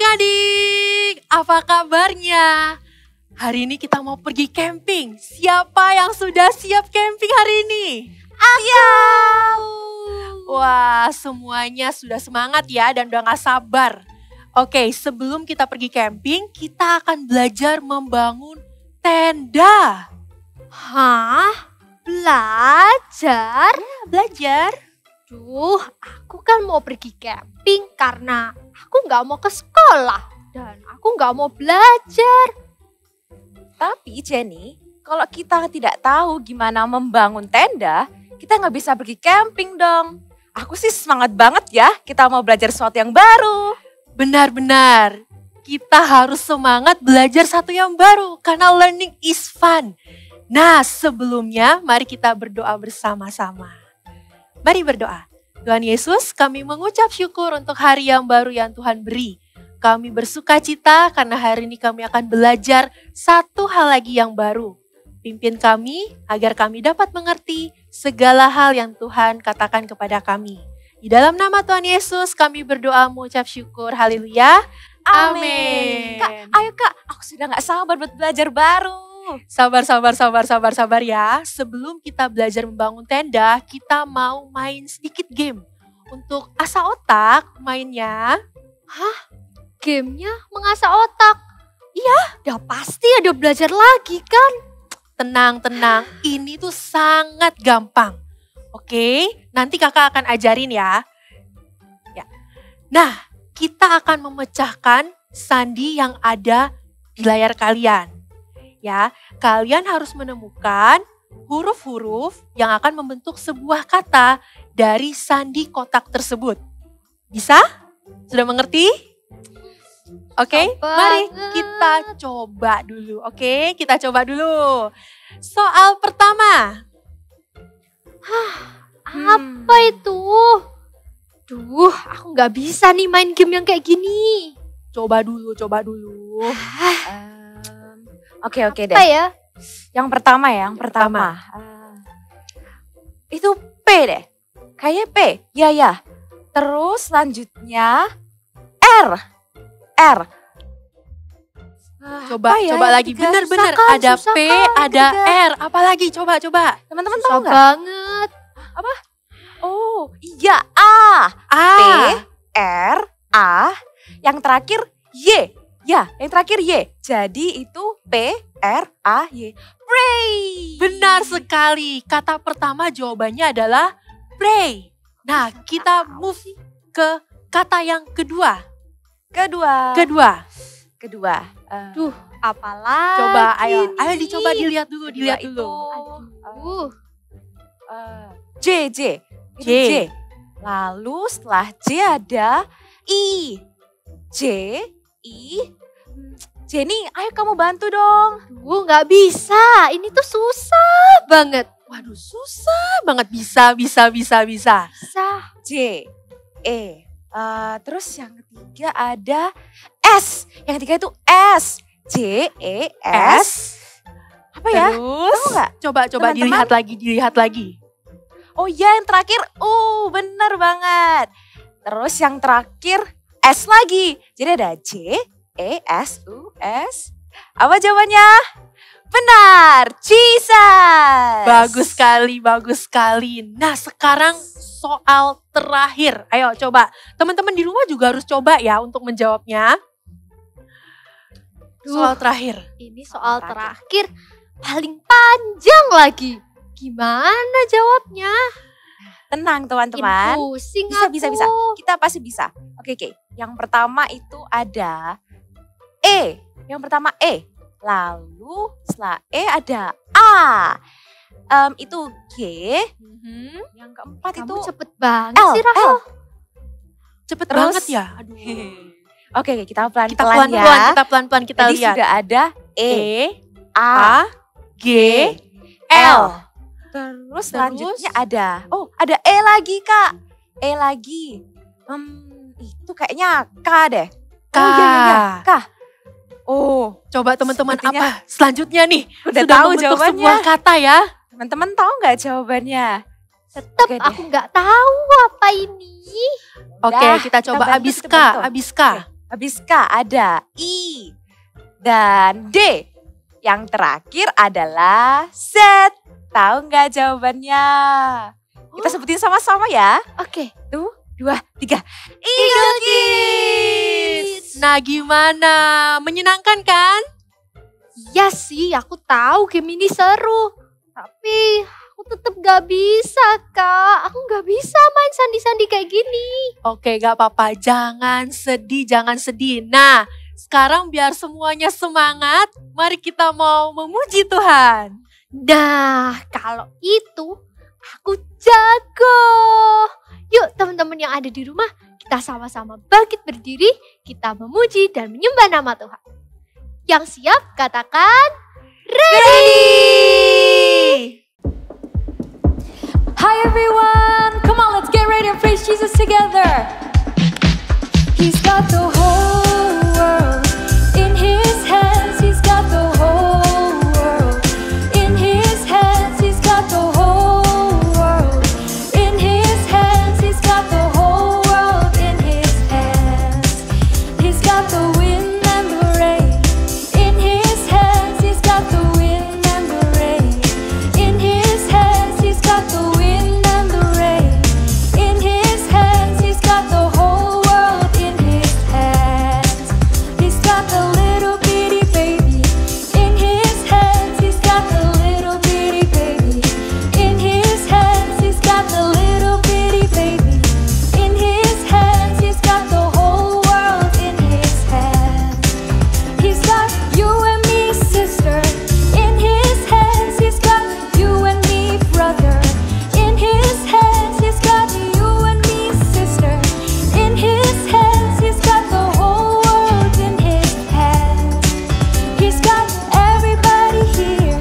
adik-adik, apa kabarnya? Hari ini kita mau pergi camping. Siapa yang sudah siap camping hari ini? Siap! Wah, semuanya sudah semangat ya dan udah gak sabar. Oke, sebelum kita pergi camping, kita akan belajar membangun tenda. Hah? Belajar? Ya, belajar. Duh, aku kan mau pergi camping karena aku gak mau ke sekolah. Dan aku gak mau belajar. Tapi Jenny, kalau kita tidak tahu gimana membangun tenda, kita nggak bisa pergi camping dong. Aku sih semangat banget ya, kita mau belajar sesuatu yang baru. Benar-benar, kita harus semangat belajar satu yang baru karena learning is fun. Nah, sebelumnya mari kita berdoa bersama-sama. Mari berdoa. Tuhan Yesus, kami mengucap syukur untuk hari yang baru yang Tuhan beri. Kami bersuka cita karena hari ini kami akan belajar satu hal lagi yang baru. Pimpin kami agar kami dapat mengerti segala hal yang Tuhan katakan kepada kami. Di dalam nama Tuhan Yesus kami berdoa mengucap syukur. Haleluya. Amin. Kak, ayo Kak, aku sudah gak sabar buat belajar baru. Sabar ya. Sebelum kita belajar membangun tenda, kita mau main sedikit game. Untuk asah otak mainnya. Gamenya mengasah otak. Iya, udah pasti ada belajar lagi kan? Tenang. Ini tuh sangat gampang. Oke, nanti kakak akan ajarin ya. Nah, kita akan memecahkan sandi yang ada di layar kalian. Ya, kalian harus menemukan huruf-huruf yang akan membentuk sebuah kata dari sandi kotak tersebut. Bisa? Sudah mengerti? Oke, mari kita coba dulu. Oke, kita coba dulu. Soal pertama. Apa itu? Duh, aku gak bisa nih main game yang kayak gini. Coba dulu. Oke deh. Apa ya? Yang pertama. Itu P deh. Kayaknya P. Ya. Terus selanjutnya R. Coba lagi. Bener. Susah Ada kan, P, ada R. Apalagi? Coba. Teman-teman Susah tahu nggak? banget. Oh iya, A. P, R, A. Yang terakhir Y. Ya, yang terakhir Y. Jadi itu P, R, A, Y. Pray. Benar sekali. Kata pertama jawabannya adalah pray. Nah, kita move ke kata yang kedua. Kedua. Duh, apalagi Coba, ayo nih? dicoba dilihat dulu. Aduh. J. J. Lalu setelah J ada I. J, I. Jenny, ayo kamu bantu dong. Duh, gak bisa. Ini tuh susah banget. Waduh, susah banget. Bisa. Susah. J, E. Terus yang ketiga ada S. Yang ketiga itu S. J, E, S. Apa ya? Terus, Tahu nggak? coba Teman-teman? dilihat lagi. Oh iya, yang terakhir bener banget. Terus yang terakhir S lagi. Jadi ada J, E, S, U, S. Apa jawabannya? Benar, Jesus. Bagus sekali. Nah, sekarang soal terakhir. Ayo coba. Teman-teman di rumah juga harus coba ya untuk menjawabnya. Soal terakhir. Ini soal terakhir paling panjang lagi. Gimana jawabnya? Tenang teman-teman. Pusing Bisa. aku. Kita pasti bisa. Oke. Yang pertama itu ada E. Yang pertama E. Lalu setelah E ada A. Itu G. Yang keempat Kamu itu cepet banget L. sih, Rahel. Cepet Terus? banget ya. Aduh. Oke, kita pelan-pelan Kita pelan-pelan, ya. kita pelan-pelan kita Tadi lihat. sudah ada E, A, G, L. L. Terus selanjutnya ada E lagi Kak. E lagi. Itu kayaknya K deh. K. Oh iya. K. Oh, Coba teman-teman Sepertinya apa selanjutnya nih? udah Sudah tahu membentuk jawabannya. sebuah kata ya. Teman-teman tahu nggak jawabannya? Tetep Oke deh. aku nggak tahu apa ini. Oke, Dah, kita coba kita bantu, abis K, kita bantu. abis K. Habis K ada I. Dan D. Yang terakhir adalah Z. Tahu nggak jawabannya? Kita sebutin sama-sama ya. Oke. 1, 2, 3. Eagle Kids! Nah gimana? Menyenangkan kan? Iya sih, aku tahu game ini seru. Tapi aku tetap gak bisa, Kak. Aku gak bisa main sandi-sandi kayak gini. Oke, gak apa-apa. Jangan sedih, jangan sedih. Nah, sekarang biar semuanya semangat, mari kita mau memuji Tuhan. Nah, kalau itu aku jago. Yuk teman-teman yang ada di rumah, kita sama-sama bangkit berdiri, kita memuji dan menyembah nama Tuhan. Yang siap katakan, ready! Hi everyone, come on, let's get ready and praise Jesus together. He's got the whole world in his hands. He's got the whole world in his hands. He's got the whole world in his hands. He's got the whole world in his hands. He's got the wind and the rain in his hands. He's got the wind and the rain in his hands. He's got the wind and the rain in his hands. He's got the whole world in his hands. He's got the little bitty baby in his hands. He's got the little bitty baby in his hands. He's got the little bitty baby in his hands. He's got the whole world in his hands. He's got you and me, sister, in his hands. He's got you and me, brother, in his hands. He's got you and me, sister, in his hands. He's got the whole world in his hands. He's got everybody here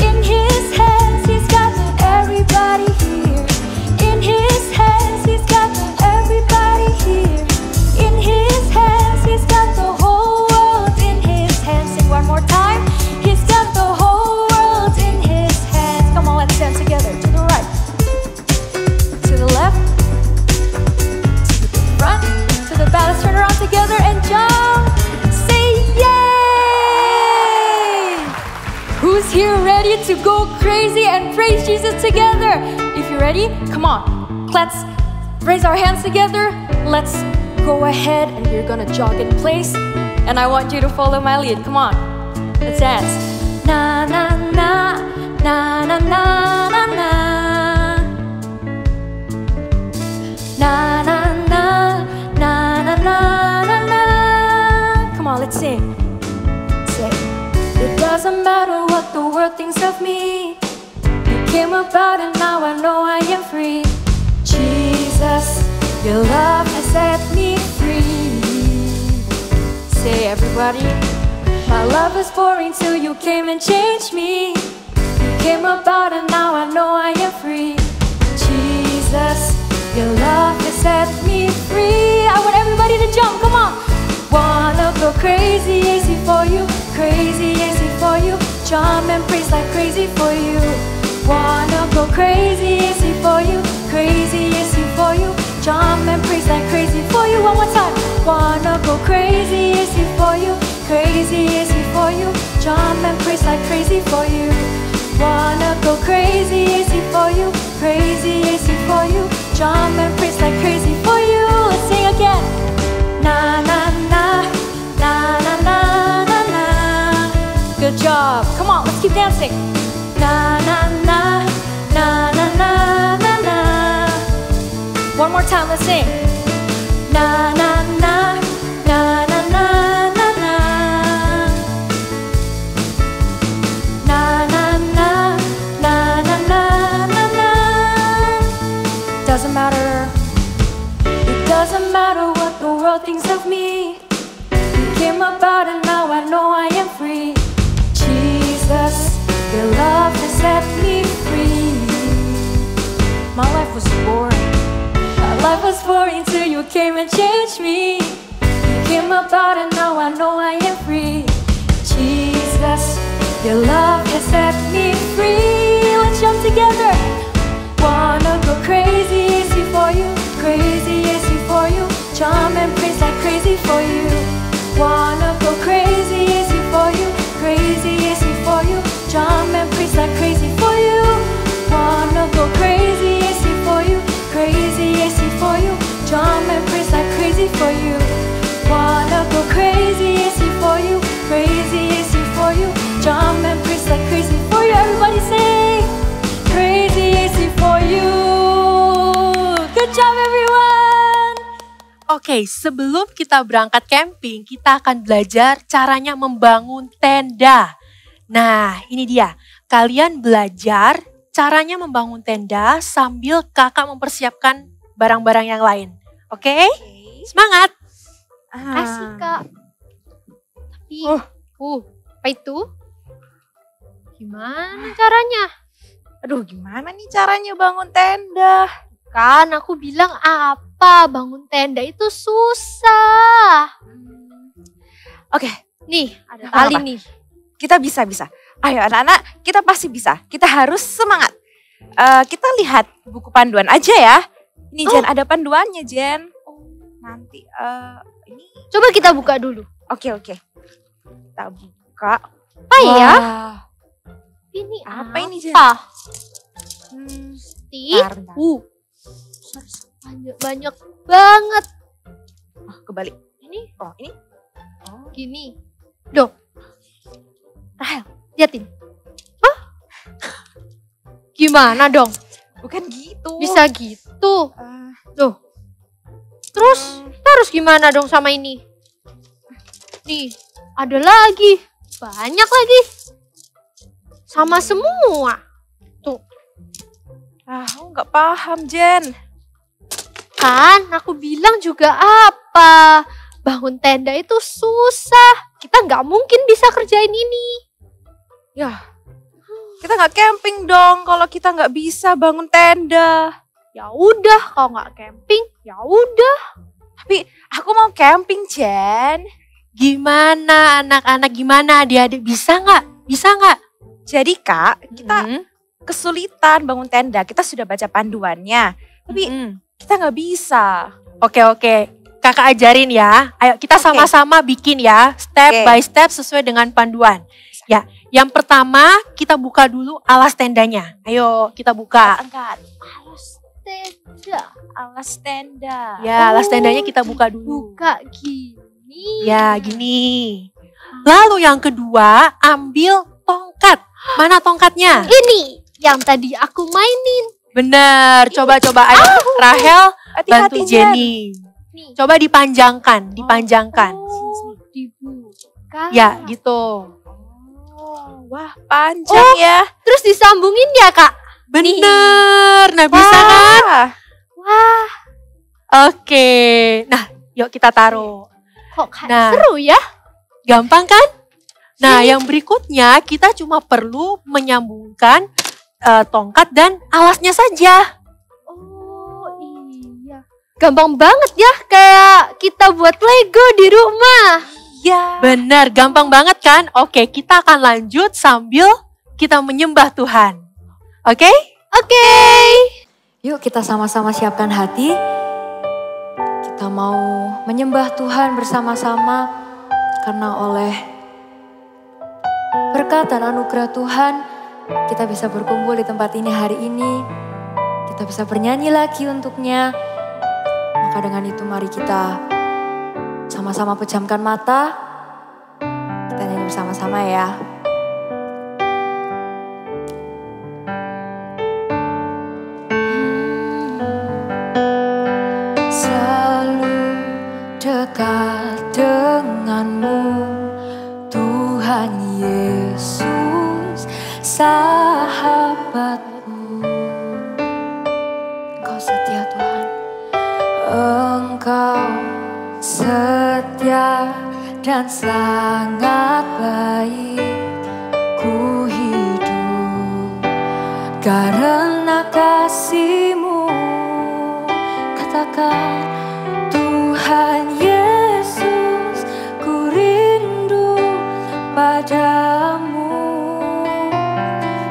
in his hands. He's got everybody here in his hands. He's got everybody here in his hands. He's got the whole world in his hands. Sing one more time. He's got the whole world in his hands. Come on, let's stand together. To the right, to the left, to the front, to the back. Let's turn around together and jump. Say yay! Who's here ready to go crazy and praise Jesus together? If you're ready, come on. Let's raise our hands together. Let's go ahead and we're gonna jog in place. And I want you to follow my lead. Come on. Let's dance. Na na na na na na na na. Na na na na na na na na. Come on, let's sing. Say, it doesn't matter what the world thinks of me. You came about and now I know I am free. Jesus, your love has set me free. Say everybody, my love is pouring till you came and changed me. You came about and now I know I am free. Jesus, your love has set me free. I want everybody to jump, come on. Wanna go crazy, easy for you. Crazy, easy for you. Jump and praise like crazy for you. Wanna go crazy, easy for you. Crazy, easy for you. Jump and praise like crazy for you. One more time. Wanna go crazy, easy for you. Crazy, easy for you. Jump and praise like crazy for you. Wanna go crazy, easy for you. Crazy, easy for you. Jump and praise like crazy for you. Let's sing again. Na na na na na na na na. Good job. Come on, let's keep dancing. Na na na na na na na na. One more time, let's sing. Na na na na na na na na. Na na na na na na na na. Doesn't matter. It doesn't matter what the world thinks of me. You came about and now I know I am free. Jesus, your love has set me free. My life was boring. My life was boring till you came and changed me. You came about and now I know I am free. Jesus, your love has set me free. Let's jump together. Wanna go crazy, easy for you. Crazy, easy for you. Jump and praise like crazy for you. Oke, sebelum kita berangkat camping, kita akan belajar caranya membangun tenda. Nah, ini dia. Kalian belajar caranya membangun tenda sambil kakak mempersiapkan barang-barang yang lain. Oke? Semangat! Kasih Kak. Tapi, apa itu? Gimana caranya? Aduh, gimana nih caranya bangun tenda? Kan aku bilang apa, bangun tenda itu susah. Oke, Nih, ada Apa-apa? tali nih. kita bisa. Ayo anak-anak, kita pasti bisa. Kita harus semangat. Kita lihat buku panduan aja ya. Ini Jen, ada panduannya Jen. Nanti ini. Coba kita buka dulu. Oke. Kita buka. Apa ya? Wah, Ini Apa ini, Jen? Bentar. bentar. Banyak banget. Oh, kebalik. Ini Oh, ini. Oh. gini. Duh. Rahel, liatin. Hah? Gimana dong? Bukan gitu. Bisa gitu. Eh, Terus kita harus gimana dong sama ini? Nih, ada lagi. Banyak lagi. Sama semua. aku nggak paham Jen. Kan aku bilang juga apa? Bangun tenda itu susah. Kita nggak mungkin bisa kerjain ini. Kita nggak camping dong kalau kita nggak bisa bangun tenda. Ya udah, kalau nggak camping, ya udah. Tapi aku mau camping Jen. Gimana anak-anak, gimana adik-adik? Bisa nggak? Bisa nggak? Jadi Kak, kita Hmm. kesulitan bangun tenda. Kita sudah baca panduannya. Tapi kita nggak bisa. Oke. Kakak ajarin ya. Ayo kita Oke. sama-sama bikin ya. Step Oke. by step sesuai dengan panduan. Ya, yang pertama kita buka dulu alas tendanya. Ayo kita buka. Angkat. Tenda. Alas tenda. Ya, alas tendanya kita buka dulu. Buka gini. Ya, gini. Lalu yang kedua, ambil tongkat. Mana tongkatnya? Ini yang tadi aku mainin. Bener, coba. Ayo, Rahel bantu Hati-hati Jen. Jenny. Nih. Coba dipanjangkan. Oh, dibuka. Ya, gitu. Wah, panjang ya. Terus disambungin ya, Kak? Bener. Nah, bisa kan? Wah, Oke. Nah, yuk kita taruh. kok kayak Nah. seru ya? Gampang kan? Nah, yang berikutnya kita cuma perlu menyambungkan tongkat dan alasnya saja. Oh, iya. Gampang banget ya, kayak kita buat Lego di rumah. Ya. Benar, gampang banget kan? Oke, kita akan lanjut sambil kita menyembah Tuhan. Oke? Oke. Yuk kita sama-sama siapkan hati. Kita mau menyembah Tuhan bersama-sama karena oleh berkat dan anugerah Tuhan kita bisa berkumpul di tempat ini hari ini. Kita bisa bernyanyi lagi untuknya. Maka dengan itu mari kita sama-sama pejamkan mata. Kita nyanyi bersama-sama ya. Selalu dekat denganmu, Tuhan Yesus, sahabatku. Engkau setia Tuhan, Engkau setia dan sangat baik. Ku hidup karena kasih-Mu. Katakan, Tuhan Yesus, ku rindu padamu.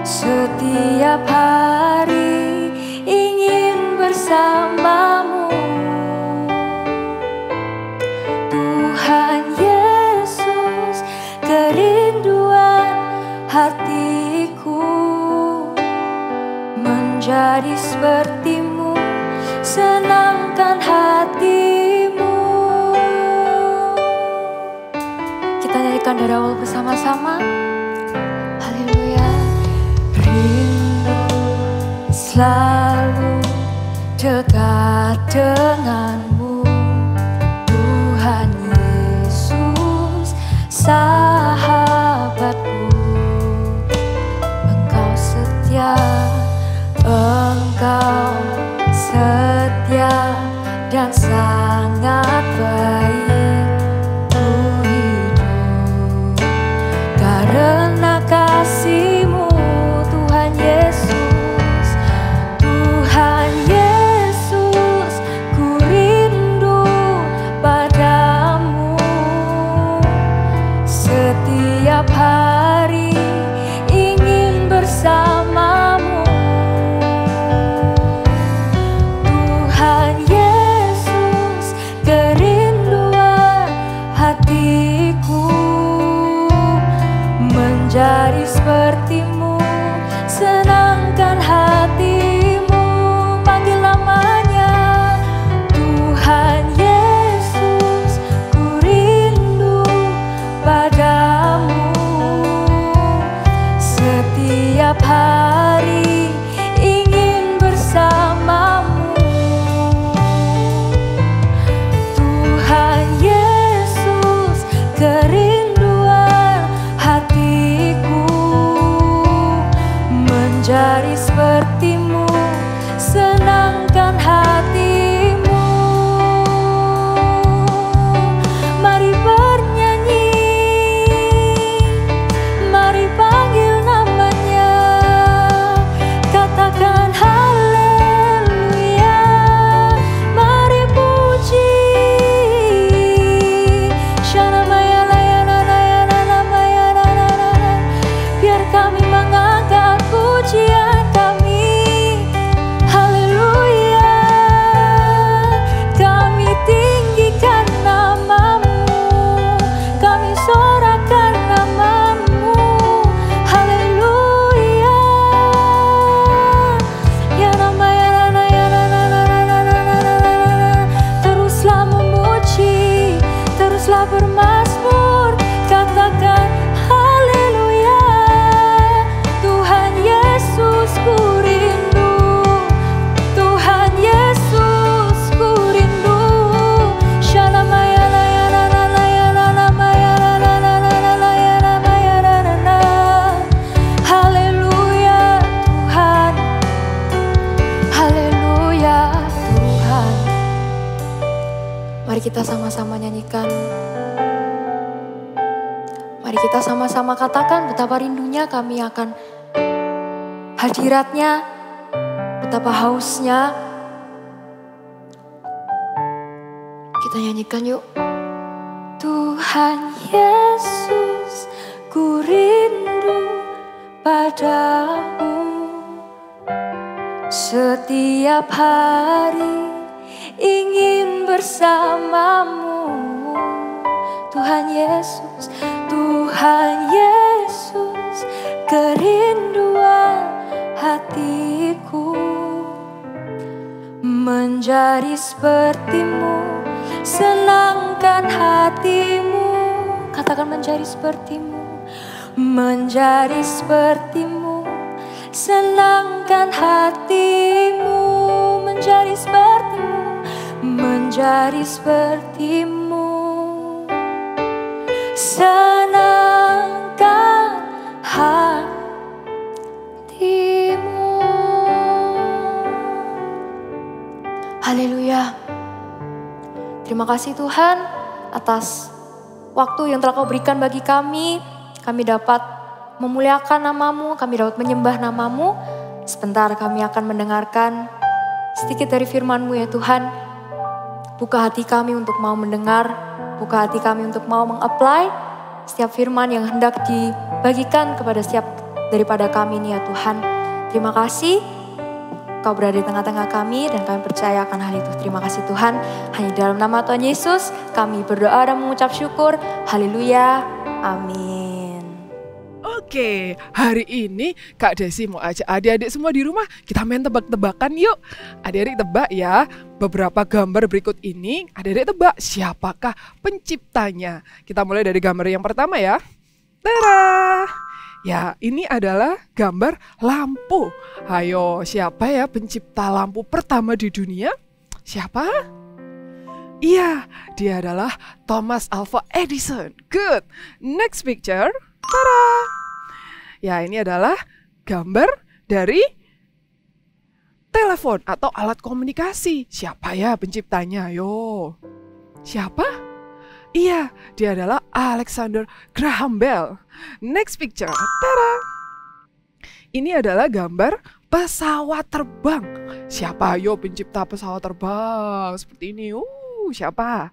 Setiap hari ingin bersamamu. Tuhan Yesus, kerinduan hatiku menjadi seperti-Mu, senangkan hatimu. Kita nyanyikan dari awal bersama-sama. Haleluya. Rindu selalu dekat denganmu, Engkau setia dan sangat baik, ku hidup karena kasih-Mu Tuhan Yesus. Tuhan Yesus, ku rindu padamu setiap hari, ingin bersamamu. Tuhan Yesus, kerinduan hatiku menjadi seperti-Mu, senangkan hati-Mu. Panggil namanya Tuhan Yesus, ku rindu padamu setiap hari, ingin bersamamu. Tuhan Yesus, kerinduan hatiku menjadi seperti-Mu, senangkan hati-Mu. Mari bernyanyi, mari panggil namanya, katakan haleluya, mari puji. Shanamaya layana layana namaya nanana, biar kami mengangkat pujian kami. Haleluya, kami tinggikan nama-Mu, kami sorakan nama-Mu. Haleluya, ya namaya nanaya nanana, teruslah memuji, teruslah bermazmur, katakan haleluya. Tuhan Yesus, ku rindu, Tuhan Yesus, ku rindu. Shanamaya layana layana namaya nanana layana maya nanana. Haleluya Tuhan, haleluya Tuhan. Mari kita sama-sama nyanyikan. Mari kita sama-sama katakan betapa rindunya kami akan hadirat-Nya, betapa hausnya. Kita nyanyikan yuk. Tuhan Yesus, ku rindu padamu setiap hari, ingin bersamamu. Tuhan Yesus, Tuhan Yesus, kerinduan hatiku menjadi seperti-Mu, senangkan hati-Mu. Katakan menjadi seperti-Mu, menjadi seperti-Mu, senangkan hati-Mu. Menjadi seperti-Mu, menjadi seperti-Mu, senangkan hatimu. Haleluya. Terima kasih Tuhan atas waktu yang telah Kau berikan bagi kami. Kami dapat memuliakan nama-Mu, kami dapat menyembah nama-Mu. Sebentar kami akan mendengarkan sedikit dari firman-Mu ya Tuhan. Buka hati kami untuk mau mendengar, buka hati kami untuk mau meng-apply setiap firman yang hendak dibagikan kepada setiap daripada kami ini ya Tuhan. Terima kasih Kau berada di tengah-tengah kami dan kami percaya akan hal itu. Terima kasih Tuhan. Hanya dalam nama Tuhan Yesus kami berdoa dan mengucap syukur. Haleluya. Amin. Oke, hari ini Kak Desi mau ajak adik-adik semua di rumah kita main tebak-tebakan yuk. Adik-adik tebak ya, beberapa gambar berikut ini adik-adik tebak siapakah penciptanya. Kita mulai dari gambar yang pertama ya. Tada! Ya, ini adalah gambar lampu. Ayo, siapa ya pencipta lampu pertama di dunia? Siapa? Iya, dia adalah Thomas Alva Edison. Good. Next picture. Tada! Ya, ini adalah gambar dari telepon atau alat komunikasi. Siapa ya penciptanya? Yo. Siapa? Iya, dia adalah Alexander Graham Bell. Next picture. Tada! Ini adalah gambar pesawat terbang. Siapa yo pencipta pesawat terbang seperti ini? Siapa?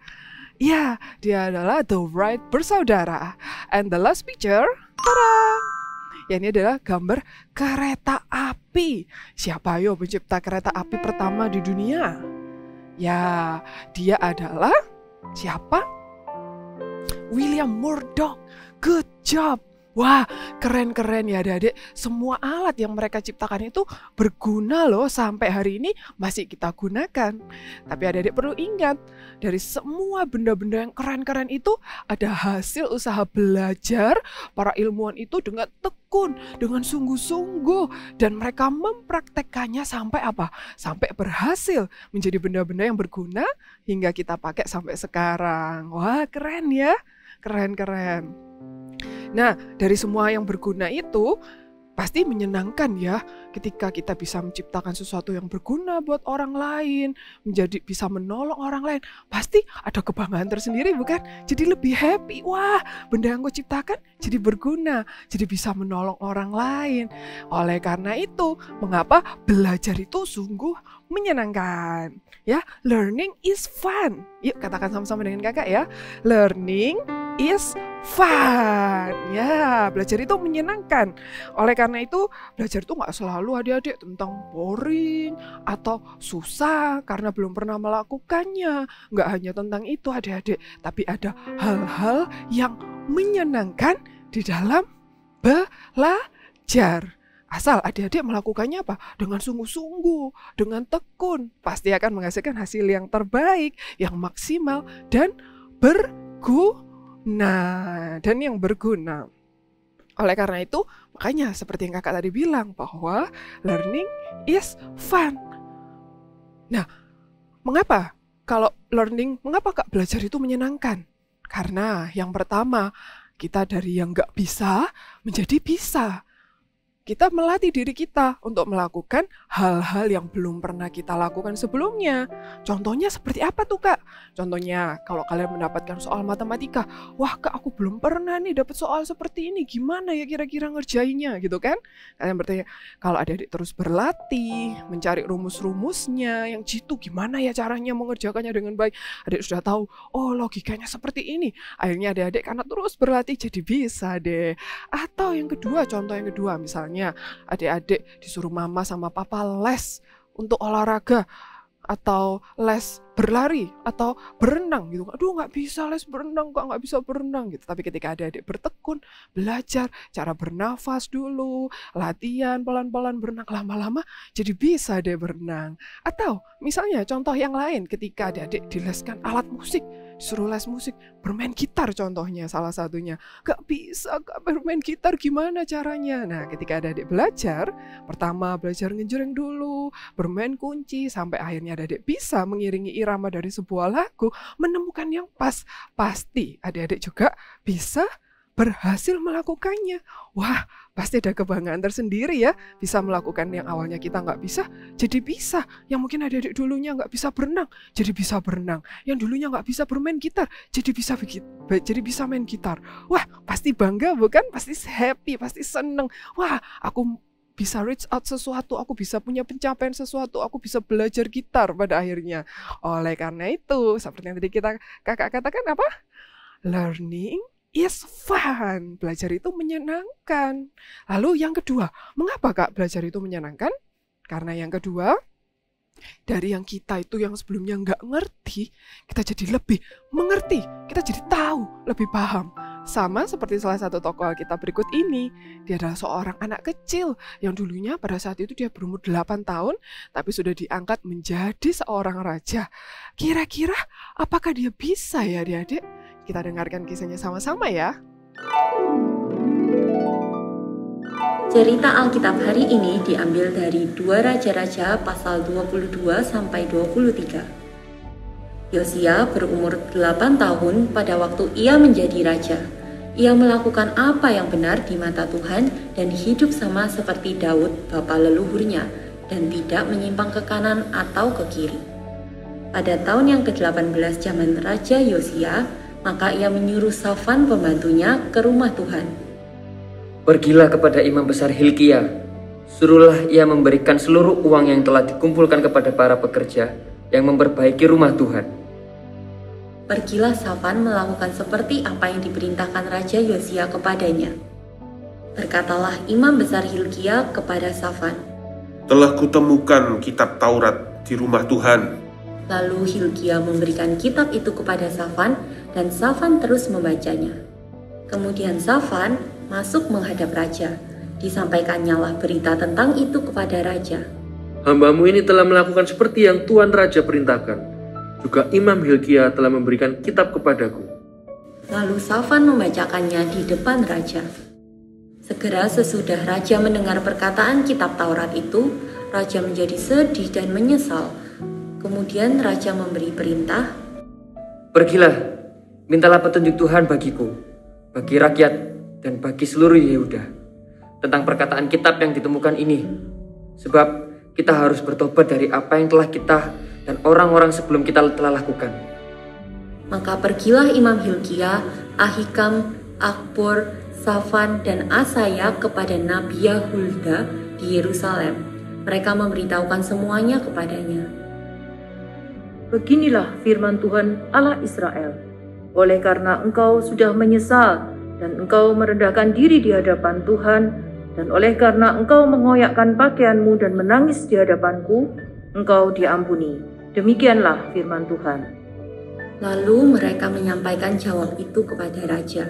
Ya, dia adalah The Wright bersaudara. And the last picture, tada! Ya, ini adalah gambar kereta api. Siapa yo pencipta kereta api pertama di dunia? Ya, dia adalah siapa? William Murdoch. Good job. Wah, keren-keren ya adik-adik. Semua alat yang mereka ciptakan itu berguna loh, sampai hari ini masih kita gunakan. Tapi adik-adik perlu ingat, dari semua benda-benda yang keren-keren itu ada hasil usaha belajar para ilmuwan itu dengan tekun, dengan sungguh-sungguh, dan mereka mempraktekkannya sampai apa? Sampai berhasil menjadi benda-benda yang berguna hingga kita pakai sampai sekarang. Wah, keren ya. Keren-keren. Nah, dari semua yang berguna itu pasti menyenangkan ya ketika kita bisa menciptakan sesuatu yang berguna buat orang lain, bisa menolong orang lain. Pasti ada kebanggaan tersendiri, bukan? Jadi lebih happy. Wah, benda yang gue ciptakan jadi berguna, jadi bisa menolong orang lain. Oleh karena itu, mengapa belajar itu sungguh menyenangkan? Ya, learning is fun. Yuk katakan sama-sama dengan kakak ya. Learning is fun. Ya, belajar itu menyenangkan. Oleh karena itu, belajar itu nggak selalu adik-adik tentang boring atau susah karena belum pernah melakukannya. Nggak hanya tentang itu adik-adik, tapi ada hal-hal yang menyenangkan di dalam belajar. Asal adik-adik melakukannya apa? Dengan sungguh-sungguh, dengan tekun, pasti akan menghasilkan hasil yang terbaik, yang maksimal, dan berguna. Oleh karena itu, makanya seperti yang kakak tadi bilang, bahwa learning is fun. Nah, mengapa kak belajar itu menyenangkan? Karena yang pertama, kita dari yang nggak bisa menjadi bisa. Kita melatih diri kita untuk melakukan hal-hal yang belum pernah kita lakukan sebelumnya. Contohnya seperti apa tuh kak? Contohnya kalau kalian mendapatkan soal matematika, wah kak aku belum pernah nih dapat soal seperti ini, gimana ya kira-kira ngerjainnya gitu kan? Kalian bertanya, kalau adik-adik terus berlatih, mencari rumus-rumusnya yang jitu, gimana ya caranya mengerjakannya dengan baik, adik sudah tahu, oh logikanya seperti ini. Akhirnya adik-adik karena terus berlatih jadi bisa deh. Atau yang kedua, contoh yang kedua misalnya, adik-adik disuruh mama sama papa les untuk olahraga atau les berlari atau berenang gitu. Aduh nggak bisa les berenang, kok nggak bisa berenang gitu. Tapi ketika adik-adik bertekun, belajar cara bernafas dulu, latihan pelan-pelan berenang, lama-lama jadi bisa deh berenang. Atau misalnya contoh yang lain, ketika adik-adik dileskan alat musik, disuruh les musik, bermain gitar contohnya salah satunya. Gak bisa kak bermain gitar, gimana caranya? Nah ketika adik-adik belajar, pertama belajar ngejreng dulu, bermain kunci, sampai akhirnya adik-adik bisa mengiringi irama dari sebuah lagu, menemukan yang pas. Pasti adik-adik juga bisa berhasil melakukannya. Wah, pasti ada kebanggaan tersendiri ya, bisa melakukan yang awalnya kita nggak bisa, jadi bisa. Yang mungkin adik-adik dulunya nggak bisa berenang, jadi bisa berenang. Yang dulunya nggak bisa bermain gitar, jadi bisa main gitar. Wah, pasti bangga bukan? Pasti happy, pasti seneng. Wah, aku bisa reach out sesuatu, aku bisa punya pencapaian sesuatu, aku bisa belajar gitar pada akhirnya. Oleh karena itu, seperti yang tadi kakak katakan apa? Learning is fun. Belajar itu menyenangkan. Lalu yang kedua, mengapa kak belajar itu menyenangkan? Karena yang kedua, dari yang kita itu yang sebelumnya nggak ngerti, kita jadi lebih mengerti, kita jadi tahu, lebih paham. Sama seperti salah satu tokoh Alkitab berikut ini, dia adalah seorang anak kecil yang dulunya pada saat itu dia berumur 8 tahun, tapi sudah diangkat menjadi seorang raja. Kira-kira apakah dia bisa ya adik-adik? Kita dengarkan kisahnya sama-sama ya. Cerita Alkitab hari ini diambil dari 2 Raja-Raja pasal 22 sampai 23. Yosia berumur 8 tahun pada waktu ia menjadi raja. Ia melakukan apa yang benar di mata Tuhan dan hidup sama seperti Daud, bapa leluhurnya. dan tidak menyimpang ke kanan atau ke kiri. Pada tahun yang ke-18 zaman Raja Yosia, maka ia menyuruh Safan pembantunya ke rumah Tuhan. Pergilah kepada imam besar Hilkia, suruhlah ia memberikan seluruh uang yang telah dikumpulkan kepada para pekerja yang memperbaiki rumah Tuhan. Pergilah Safan melakukan seperti apa yang diperintahkan Raja Yosia kepadanya. Berkatalah imam besar Hilkia kepada Safan, "Telah kutemukan kitab Taurat di rumah Tuhan." Lalu Hilkia memberikan kitab itu kepada Safan, dan Safan terus membacanya. Kemudian Safan masuk menghadap raja. Disampaikannyalah berita tentang itu kepada raja. Hambamu ini telah melakukan seperti yang Tuan Raja perintahkan. Juga Imam Hilkia telah memberikan kitab kepadaku. Lalu Safan membacakannya di depan raja. Segera sesudah raja mendengar perkataan kitab Taurat itu, raja menjadi sedih dan menyesal. Kemudian raja memberi perintah, Pergilah, mintalah petunjuk Tuhan bagiku, bagi rakyat, dan bagi seluruh Yehuda tentang perkataan kitab yang ditemukan ini. Sebab kita harus bertobat dari apa yang telah kita dan orang-orang sebelum kita telah lakukan. Maka pergilah Imam Hilkia, Ahikam, Akbor, Safan, dan Asaya kepada Nabi Yahulda di Yerusalem. Mereka memberitahukan semuanya kepadanya. Beginilah firman Tuhan Allah Israel. Oleh karena engkau sudah menyesal dan engkau merendahkan diri di hadapan Tuhan, dan oleh karena engkau mengoyakkan pakaianmu dan menangis di hadapanku, engkau diampuni. Demikianlah firman Tuhan. Lalu mereka menyampaikan jawab itu kepada raja.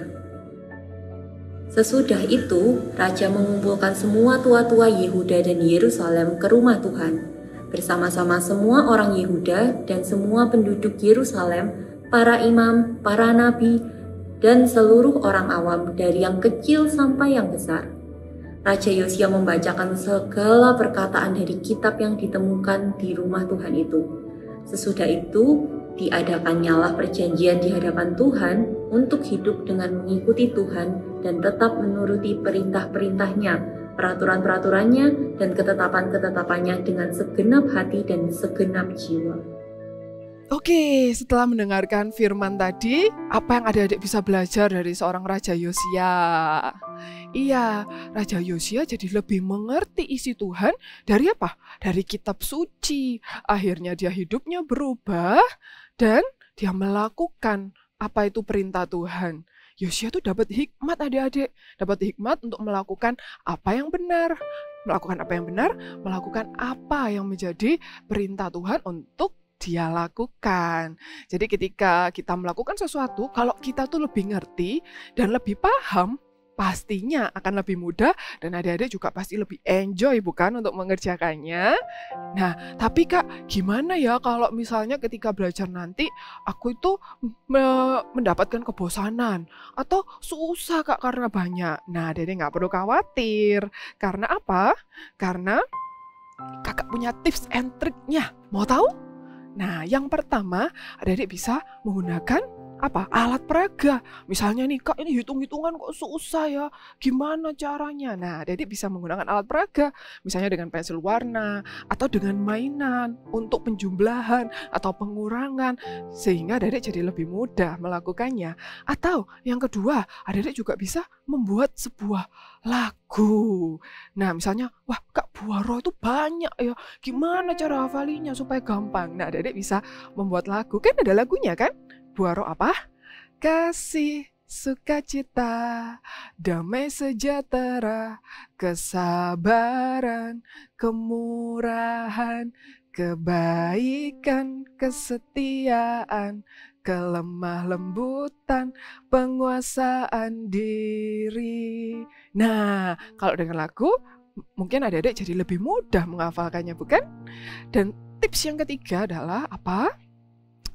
Sesudah itu, raja mengumpulkan semua tua-tua Yehuda dan Yerusalem ke rumah Tuhan, bersama-sama semua orang Yehuda dan semua penduduk Yerusalem, para imam, para nabi, dan seluruh orang awam dari yang kecil sampai yang besar. Raja Yosia membacakan segala perkataan dari kitab yang ditemukan di rumah Tuhan itu. Sesudah itu, diadakannyalah perjanjian di hadapan Tuhan untuk hidup dengan mengikuti Tuhan dan tetap menuruti perintah-perintahnya, peraturan-peraturannya, dan ketetapan-ketetapannya dengan segenap hati dan segenap jiwa. Oke, setelah mendengarkan firman tadi, apa yang adik-adik bisa belajar dari seorang Raja Yosia? Iya, Raja Yosia jadi lebih mengerti isi Tuhan dari apa? Dari kitab suci. Akhirnya dia hidupnya berubah dan dia melakukan apa itu perintah Tuhan. Yosia tuh dapat hikmat adik-adik, dapat hikmat untuk melakukan apa yang benar. Melakukan apa yang benar, melakukan apa yang menjadi perintah Tuhan untuk dia lakukan. Jadi ketika kita melakukan sesuatu, kalau kita tuh lebih ngerti dan lebih paham, pastinya akan lebih mudah dan adik-adik juga pasti lebih enjoy bukan untuk mengerjakannya. Nah, tapi Kak, gimana ya kalau misalnya ketika belajar nanti aku itu mendapatkan kebosanan atau susah Kak karena banyak. Nah, adik-adik nggak perlu khawatir. Karena apa? Karena Kakak punya tips and triknya. Mau tahu? Nah, yang pertama, adik-adik bisa menggunakan apa? Alat peraga. Misalnya nih, Kak, ini hitung-hitungan kok susah ya. Gimana caranya? Nah, adik-adik bisa menggunakan alat peraga. Misalnya dengan pensil warna atau dengan mainan untuk penjumlahan atau pengurangan. Sehingga adik-adik jadi lebih mudah melakukannya. Atau yang kedua, adik-adik juga bisa membuat sebuah lagu. Nah, misalnya, wah Kak, Buaro itu banyak ya. Gimana cara hafalinya supaya gampang? Nah, adik-adik bisa membuat lagu. Kan ada lagunya kan? Buaro apa? Kasih, sukacita, damai sejahtera, kesabaran, kemurahan, kebaikan, kesetiaan, kelemah lembutan, penguasaan diri. Nah, kalau dengan lagu, mungkin adik-adik jadi lebih mudah menghafalkannya, bukan? Dan tips yang ketiga adalah apa?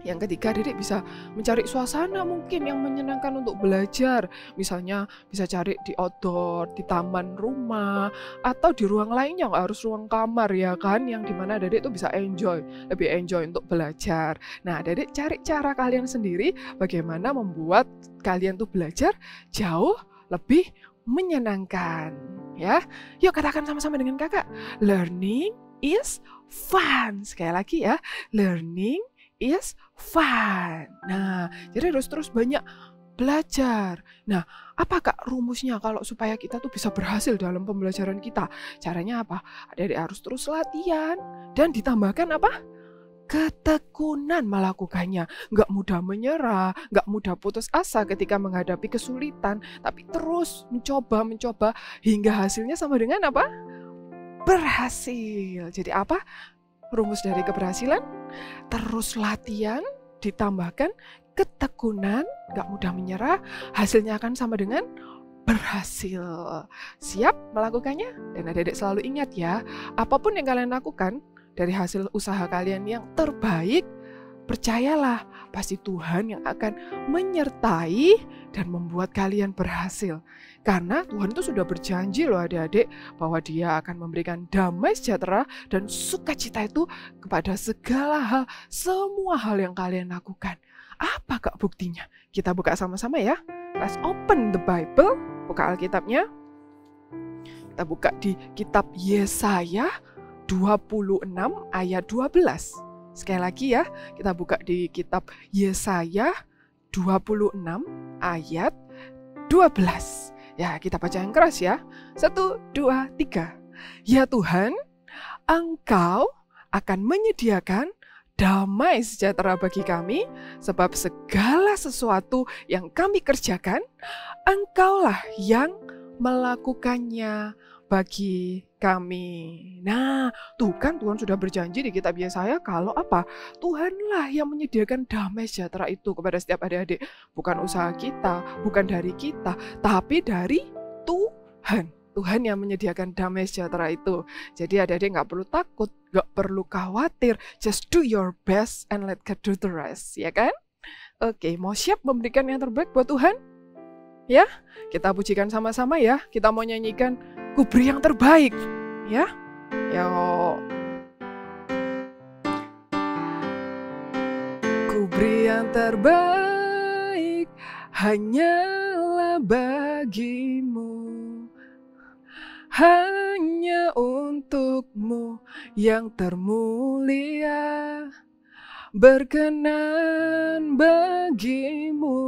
Yang ketiga, adik-adik bisa mencari suasana mungkin yang menyenangkan untuk belajar. Misalnya bisa cari di outdoor, di taman rumah, atau di ruang lainnya, nggak harus ruang kamar ya kan, yang dimana adik-adik itu bisa lebih enjoy untuk belajar. Nah, adik-adik cari cara kalian sendiri bagaimana membuat kalian tuh belajar jauh lebih menyenangkan. Ya, yuk katakan sama-sama dengan kakak. Learning is fun. Sekali lagi ya, learning is fun. Nah, jadi harus terus banyak belajar. Nah, apa Kak rumusnya kalau supaya kita tuh bisa berhasil dalam pembelajaran kita? Caranya apa? Adik-adik harus terus latihan dan ditambahkan apa? Ketekunan melakukannya. Nggak mudah menyerah, nggak mudah putus asa ketika menghadapi kesulitan, tapi terus mencoba hingga hasilnya sama dengan apa? Berhasil. Jadi apa? Rumus dari keberhasilan? Terus latihan ditambahkan ketekunan, gak mudah menyerah, hasilnya akan sama dengan berhasil. Siap melakukannya? Dan adik-adik selalu ingat ya, apapun yang kalian lakukan dari hasil usaha kalian yang terbaik, percayalah, pasti Tuhan yang akan menyertai dan membuat kalian berhasil. Karena Tuhan itu sudah berjanji loh adik-adik, bahwa Dia akan memberikan damai sejahtera dan sukacita itu kepada segala hal, semua hal yang kalian lakukan. Apa Kak buktinya? Kita buka sama-sama ya. Let's open the Bible. Buka Alkitabnya. Kita buka di kitab Yesaya 26 ayat 12. Sekali lagi ya, kita buka di kitab Yesaya 26 ayat 12. Ya, kita baca yang keras ya. 1, 2, 3. Ya Tuhan, Engkau akan menyediakan damai sejahtera bagi kami, sebab segala sesuatu yang kami kerjakan, Engkaulah yang melakukannya bagi kami. Nah, tuh kan Tuhan sudah berjanji di kitab Yesaya kalau apa? Tuhanlah yang menyediakan damai sejahtera itu kepada setiap adik-adik. Bukan usaha kita, bukan dari kita, tapi dari Tuhan. Tuhan yang menyediakan damai sejahtera itu. Jadi adik-adik gak perlu takut, gak perlu khawatir. Just do your best and let God do the rest. Ya kan? Oke, mau siap memberikan yang terbaik buat Tuhan? Ya, kita pujikan sama-sama ya. Kita mau nyanyikan Ku Beri Yang Terbaik. Ya, yuk. Ku beri yang terbaik hanyalah bagimu. Hanya untukmu yang termulia, berkenan bagimu.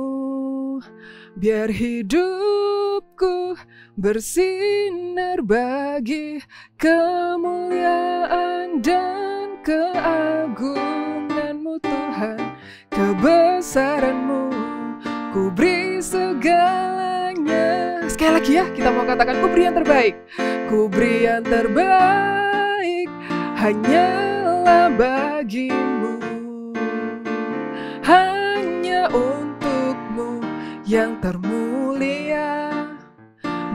Biar hidupku bersinar bagi kemuliaan dan keagungan-Mu Tuhan. Kebesaran-Mu ku beri segalanya. Sekali lagi ya, kita mau katakan ku beri yang terbaik. Ku beri yang terbaik hanyalah bagimu. Hanya untukmu yang termulia,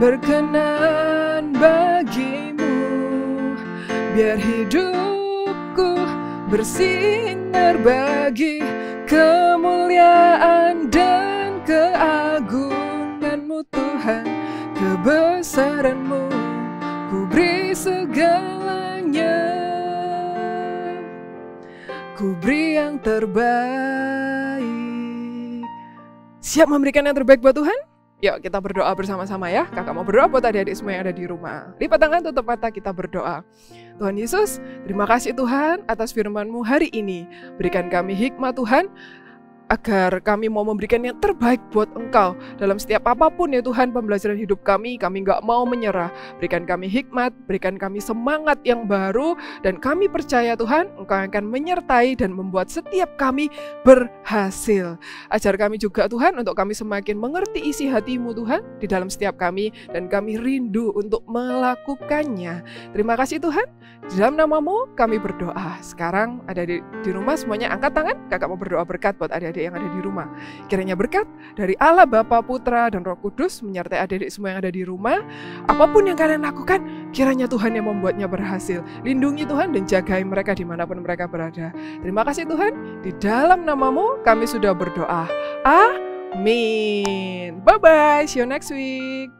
berkenan bagimu. Biar hidupku bersinar bagi kemuliaan dan keagungan-Mu Tuhan. Kebesaran-Mu ku beri segalanya. Ku beri yang terbaik. Siap memberikan yang terbaik buat Tuhan? Yuk kita berdoa bersama-sama ya. Kakak mau berdoa buat adik-adik semua yang ada di rumah. Lipat tangan, tutup mata, kita berdoa. Tuhan Yesus, terima kasih Tuhan atas firman-Mu hari ini. Berikan kami hikmat Tuhan, agar kami mau memberikan yang terbaik buat Engkau dalam setiap apapun ya Tuhan pembelajaran hidup kami gak mau menyerah. Berikan kami hikmat, berikan kami semangat yang baru, dan kami percaya Tuhan Engkau akan menyertai dan membuat setiap kami berhasil. Ajar kami juga Tuhan untuk kami semakin mengerti isi hati-Mu Tuhan di dalam setiap kami, dan kami rindu untuk melakukannya. Terima kasih Tuhan, di dalam nama-Mu kami berdoa. Sekarang ada di rumah semuanya angkat tangan, kakak mau berdoa berkat buat adik-adik yang ada di rumah. Kiranya berkat dari Allah, Bapa, Putra, dan Roh Kudus menyertai adik-adik semua yang ada di rumah. Apapun yang kalian lakukan, kiranya Tuhan yang membuatnya berhasil. Lindungi Tuhan dan jagai mereka dimanapun mereka berada. Terima kasih Tuhan, di dalam nama-Mu kami sudah berdoa. Amin. Bye-bye, see you next week.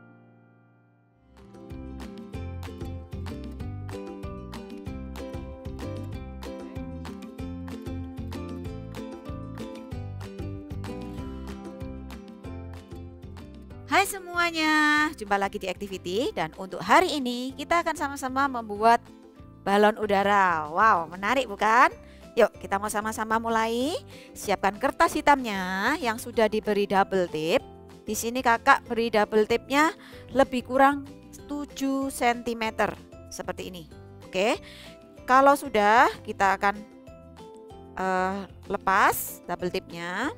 Hai semuanya, jumpa lagi di Activity, dan untuk hari ini kita akan sama-sama membuat balon udara. Wow, menarik bukan? Yuk kita mau sama-sama mulai. Siapkan kertas hitamnya yang sudah diberi double tip. Di sini kakak beri double tipnya lebih kurang 7 cm seperti ini. Oke, kalau sudah kita akan lepas double tipnya.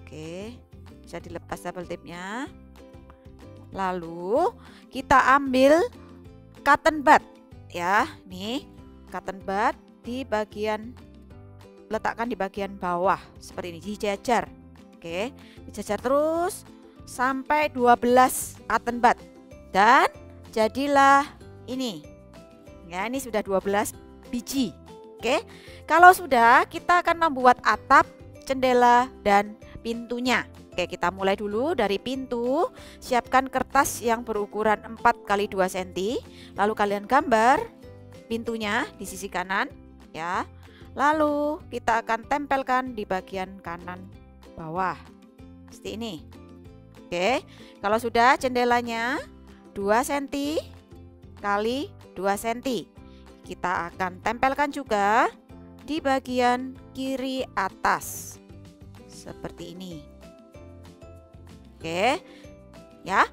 Oke, bisa dilepas double tipnya. Lalu kita ambil cotton bud ya, nih cotton bud letakkan di bagian bawah seperti ini, dijajar. Oke, dijajar terus sampai 12 cotton bud dan jadilah ini. Ya, ini sudah 12 biji. Oke, kalau sudah kita akan membuat atap, jendela dan pintunya. Oke, kita mulai dulu dari pintu. Siapkan kertas yang berukuran 4 x 2 cm. Lalu kalian gambar pintunya di sisi kanan ya. Lalu kita akan tempelkan di bagian kanan bawah seperti ini. Oke, kalau sudah jendelanya 2 cm x 2 cm. Kita akan tempelkan juga di bagian kiri atas seperti ini. Oke, ya.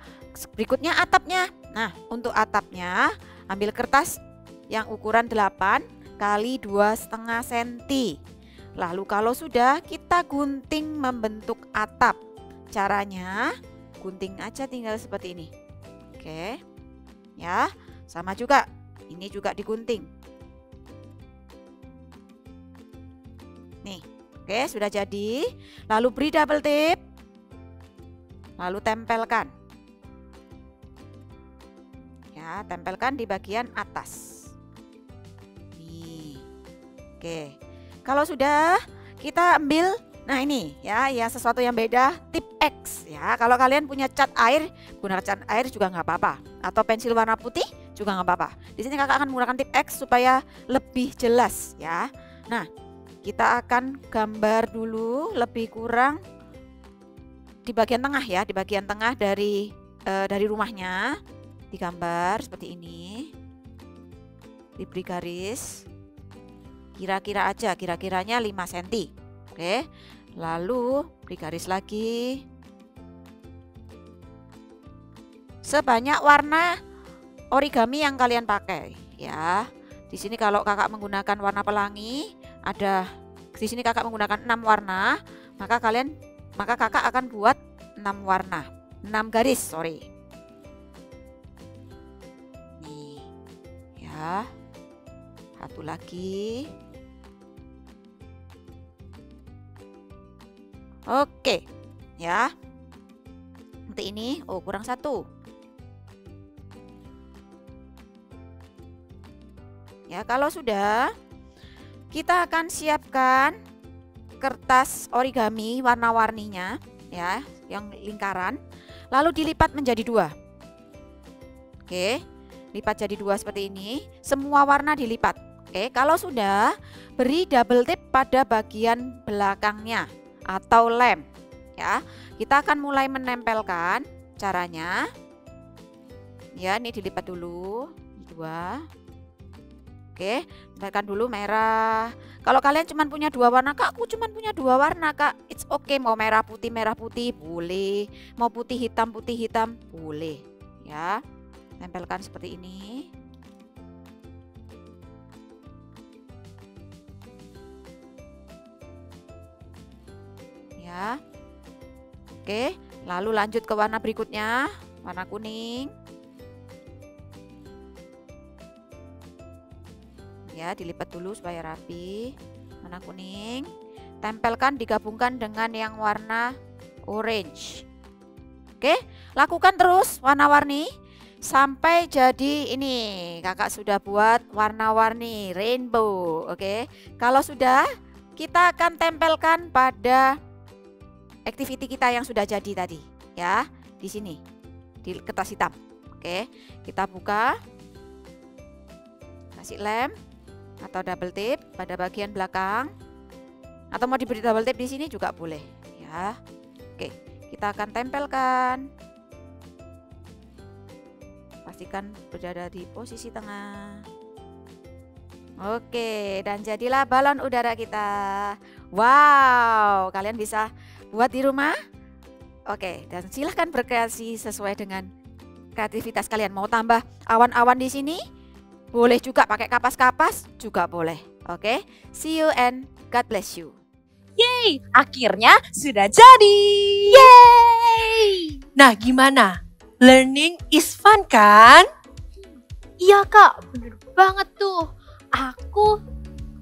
Berikutnya atapnya. Nah, untuk atapnya ambil kertas yang ukuran 8 x 2,5 cm. Lalu kalau sudah kita gunting membentuk atap. Caranya gunting aja tinggal seperti ini. Oke, ya, sama juga. Ini juga digunting. Nih, oke, sudah jadi. Lalu beri double tip. Lalu tempelkan. Ya, tempelkan di bagian atas. Nih. Oke. Kalau sudah, kita ambil, nah ini ya, sesuatu yang beda, tip X ya. Kalau kalian punya cat air, gunakan cat air juga nggak apa-apa. Atau pensil warna putih juga nggak apa-apa. Di sini kakak akan menggunakan tip X supaya lebih jelas ya. Nah, kita akan gambar dulu lebih kurang di bagian tengah ya, di bagian tengah dari rumahnya. Digambar seperti ini. Diberi garis. Kira-kira aja, kira-kiranya 5 cm. Oke. Lalu beri garis lagi. Sebanyak warna origami yang kalian pakai ya. Di sini kalau kakak menggunakan warna pelangi, di sini kakak menggunakan 6 warna, maka kakak akan buat 6 warna, 6 garis, sorry. Nih, ya. Satu lagi. Oke, ya. Seperti ini. Oh, kurang 1. Ya, kalau sudah, kita akan siapkan kertas origami warna-warninya ya, yang lingkaran, lalu dilipat menjadi 2. Oke, lipat jadi 2 seperti ini, semua warna dilipat. Oke, kalau sudah, beri double tip pada bagian belakangnya atau lem ya. Kita akan mulai menempelkan. Caranya ya, ini dilipat dulu 2. Oke, tempelkan dulu merah. Kalau kalian cuma punya 2 warna, kak, aku cuma punya 2 warna, kak. It's okay, mau merah putih boleh, mau putih hitam boleh. Ya, tempelkan seperti ini. Ya, oke. Lalu lanjut ke warna berikutnya, warna kuning. Ya, dilipat dulu supaya rapi. Warna kuning, tempelkan digabungkan dengan yang warna orange. Oke, lakukan terus warna-warni sampai jadi ini. Kakak sudah buat warna-warni rainbow. Oke, kalau sudah, kita akan tempelkan pada activity kita yang sudah jadi tadi ya, di sini di kertas hitam. Oke, kita buka, kasih lem atau double tip pada bagian belakang, atau mau diberi double tip di sini juga boleh ya. Oke, kita akan tempelkan Pastikan berada di posisi tengah. Oke, dan jadilah balon udara kita. Wow, kalian bisa buat di rumah. Oke, dan silahkan berkreasi sesuai dengan kreativitas kalian. Mau tambah awan-awan di sini? Boleh juga pakai kapas-kapas juga boleh. Oke, see you and God bless you. Yeay, akhirnya sudah jadi. Yeay! Nah, gimana? Learning is fun kan? Iya kak, bener banget tuh. Aku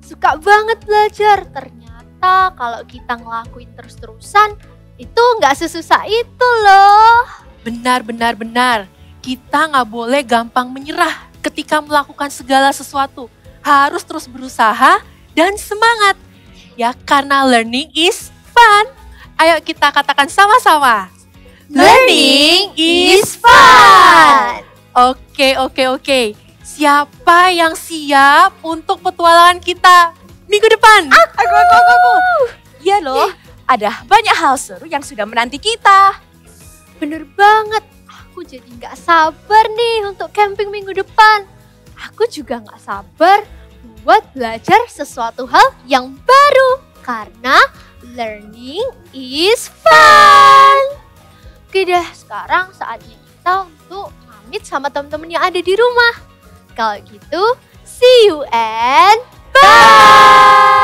suka banget belajar. Ternyata kalau kita ngelakuin terus-terusan, itu nggak sesusah itu loh. Benar. Kita nggak boleh gampang menyerah ketika melakukan segala sesuatu. Harus terus berusaha dan semangat. Ya, karena learning is fun. Ayo kita katakan sama-sama. Learning is fun. Oke. Siapa yang siap untuk petualangan kita minggu depan? Aku. Iya loh, ada banyak hal seru yang sudah menanti kita. Bener banget. Aku jadi nggak sabar nih untuk camping minggu depan. Aku juga nggak sabar buat belajar sesuatu hal yang baru. Karena learning is fun. Oke deh, sekarang saatnya kita untuk pamit sama teman-teman yang ada di rumah. Kalau gitu, see you and bye!